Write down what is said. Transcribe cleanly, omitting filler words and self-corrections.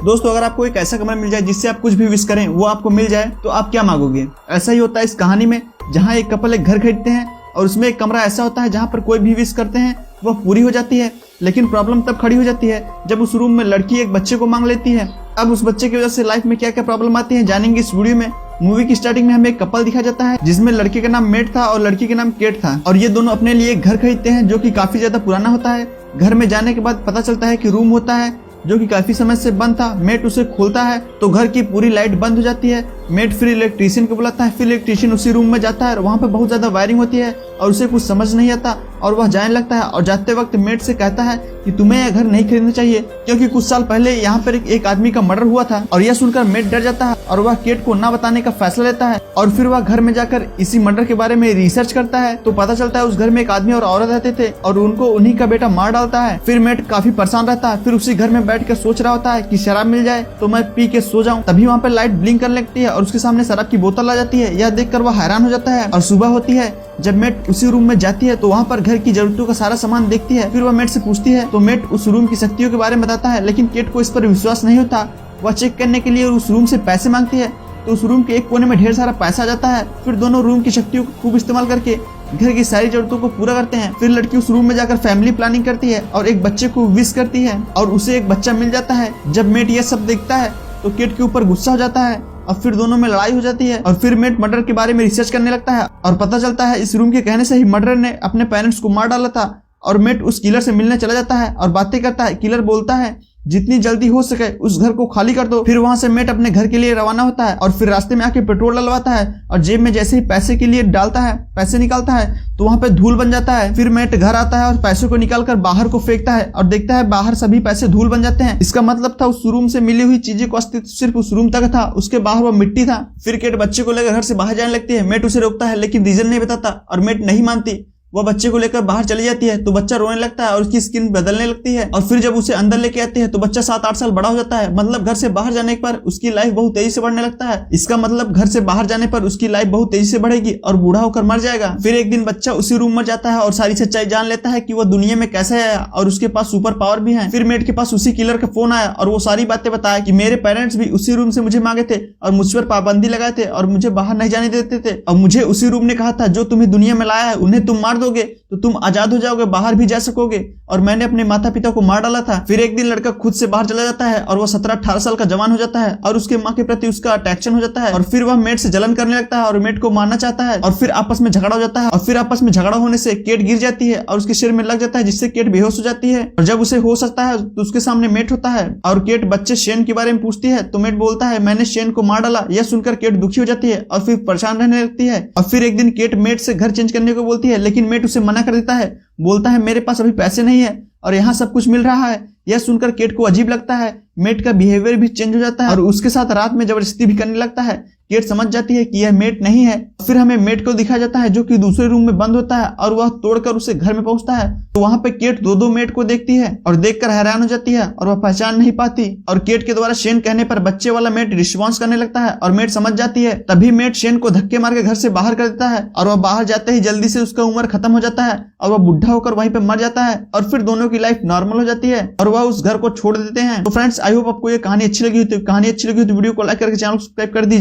दोस्तों अगर आपको एक ऐसा कमरा मिल जाए जिससे आप कुछ भी विश करें वो आपको मिल जाए तो आप क्या मांगोगे। ऐसा ही होता है इस कहानी में, जहाँ एक कपल एक घर खरीदते हैं और उसमें एक कमरा ऐसा होता है जहाँ पर कोई भी विश करते हैं वह पूरी हो जाती है। लेकिन प्रॉब्लम तब खड़ी हो जाती है जब उस रूम में लड़की एक बच्चे को मांग लेती है। अब उस बच्चे की वजह से लाइफ में क्या क्या प्रॉब्लम आती है जानेंगे इस वीडियो में। मूवी की स्टार्टिंग में हमें एक कपल दिखाया जाता है जिसमें लड़के का नाम मेट था और लड़की का नाम केट था, और ये दोनों अपने लिए एक घर खरीदते हैं जो कि काफी ज्यादा पुराना होता है। घर में जाने के बाद पता चलता है कि रूम होता है जो कि काफी समय से बंद था। मेट उसे खोलता है तो घर की पूरी लाइट बंद हो जाती है। मेट फिर इलेक्ट्रीशियन को बुलाता है, फिर इलेक्ट्रीशियन उसी रूम में जाता है और वहाँ पे बहुत ज्यादा वायरिंग होती है और उसे कुछ समझ नहीं आता और वह जाने लगता है। और जाते वक्त मेट से कहता है कि तुम्हें यह घर नहीं खरीदना चाहिए क्योंकि कुछ साल पहले यहाँ पर एक आदमी का मर्डर हुआ था। और यह सुनकर मेट डर जाता है और वह केट को ना बताने का फैसला लेता है और फिर वह घर में जाकर इसी मर्डर के बारे में रिसर्च करता है। तो पता चलता है उस घर में एक आदमी और औरत रहते थे और उनको उन्हीं का बेटा मार डालता है। फिर मेट काफी परेशान रहता है, फिर उसी घर में बैठ कर सोच रहा होता है कि शराब मिल जाए तो मैं पी के सो जाऊं। तभी वहाँ पे लाइट ब्लिंक करने लगती है और उसके सामने शराब की बोतल आ जाती है। यह देखकर वह हैरान हो जाता है और सुबह होती है। जब मेट उसी रूम में जाती है तो वहाँ पर घर की जरूरतों का सारा सामान देखती है। फिर वह मेट से पूछती है तो मेट उस रूम की शक्तियों के बारे में बताता है, लेकिन केट को इस पर विश्वास नहीं होता। वह चेक करने के लिए उस रूम से पैसे मांगती है तो उस रूम के एक कोने में ढेर सारा पैसा आ जाता है। फिर दोनों रूम की शक्तियों को खूब इस्तेमाल करके घर की सारी जरूरतों को पूरा करते हैं। फिर लड़की उस रूम में जाकर फैमिली प्लानिंग करती है और एक बच्चे को विश करती है और उसे एक बच्चा मिल जाता है। जब मेट ये सब देखता है तो केट के ऊपर गुस्सा हो जाता है और फिर दोनों में लड़ाई हो जाती है। और फिर मेट मर्डर के बारे में रिसर्च करने लगता है और पता चलता है इस रूम के कहने से ही मर्डर ने अपने पेरेंट्स को मार डाला था। और मेट उस किलर से मिलने चला जाता है और बातें करता है। किलर बोलता है जितनी जल्दी हो सके उस घर को खाली कर दो। फिर वहां से मेट अपने घर के लिए रवाना होता है और फिर रास्ते में आके पेट्रोल डलवाता है और जेब में जैसे ही पैसे के लिए डालता है, पैसे निकालता है तो वहां पे धूल बन जाता है। फिर मेट घर आता है और पैसों को निकालकर बाहर को फेंकता है और देखता है बाहर सभी पैसे धूल बन जाते हैं। इसका मतलब था उस रूम से मिली हुई चीजें को अस्तित्व सिर्फ उस रूम तक था, उसके बाहर वो मिट्टी था। फिर केट बच्चे को लेकर घर से बाहर जाने लगती है। मेट उसे रोकता है लेकिन रीजन नहीं बताता और मेट नहीं मानती। वह बच्चे को लेकर बाहर चली जाती है तो बच्चा रोने लगता है और उसकी स्किन बदलने लगती है। और फिर जब उसे अंदर लेके आते हैं तो बच्चा 7-8 साल बड़ा हो जाता है। मतलब घर से बाहर जाने पर उसकी लाइफ बहुत तेजी से बढ़ने लगता है। इसका मतलब घर से बाहर जाने पर उसकी लाइफ बहुत तेजी से बढ़ेगी और बूढ़ा होकर मर जाएगा। फिर एक दिन बच्चा उसी रूम में जाता है और सारी सच्चाई जान लेता है कि वह दुनिया में कैसे आया और उसके पास सुपर पावर भी है। फिर मेट के पास उसी किलर का फोन आया और वो सारी बातें बताया कि मेरे पेरेंट्स भी उसी रूम से मुझे मांगे थे और मुझ पर पाबंदी लगाए थे और मुझे बाहर नहीं जाने देते थे। और मुझे उसी रूम ने कहा था जो तुम्हें दुनिया में लाया है उन्हें तुम मार दोगे तो तुम आजाद हो जाओगे, बाहर भी जा सकोगे, और मैंने अपने माता पिता को मार डाला था। फिर एक दिन लड़का खुद से बाहर चला जाता है और वो 17-18 साल का जवान हो जाता है और उसके माँ के प्रति उसका अट्रैक्शन हो जाता है। और फिर वह मेट से जलन करने लगता है और मेट को मारना चाहता है और फिर आपस में झगड़ा हो जाता है। और फिर आपस में झगड़ा होने से केट गिर जाती है और उसके सिर में लग जाता है जिससे केट बेहोश हो जाती है। और जब उसे होश आता है तो उसके सामने मेट होता है और केट बच्चे शेन के बारे में पूछती है तो मेट बोलता है मैंने शेन को मार डाला। यह सुनकर केट दुखी हो जाती है और फिर परेशान रहने लगती है। और फिर एक दिन केट मेट से घर चेंज करने को बोलती है लेकिन मेट उसे मना कर देता है, बोलता है मेरे पास अभी पैसे नहीं है और यहाँ सब कुछ मिल रहा है। यह सुनकर केट को अजीब लगता है। मेट का बिहेवियर भी चेंज हो जाता है और उसके साथ रात में जबरदस्ती भी करने लगता है। केट समझ जाती है कि यह मेट नहीं है। फिर हमें मेट को दिखाया जाता है जो कि दूसरे रूम में बंद होता है और वह तोड़कर उसे घर में पहुंचता है। तो वहां पे केट दो मेट को देखती है और देखकर हैरान हो जाती है और वह पहचान नहीं पाती। और केट के द्वारा शेन कहने पर बच्चे वाला मेट रिस्पॉन्स करने लगता है और मेट समझ जाती है। तभी मेट शेन को धक्के मार के घर से बाहर कर देता है और वह बाहर जाते ही जल्दी से उसका उम्र खत्म हो जाता है और वह बुढ़ा होकर वहीं पे मर जाता है। और फिर दोनों की लाइफ नॉर्मल हो जाती है और वह उस घर को छोड़ देते हैं। तो फ्रेंड्स आई होप आपको ये कहानी अच्छी लगी हो तो वीडियो को लाइक करके चैनल को सब्सक्राइब कर दीजिए।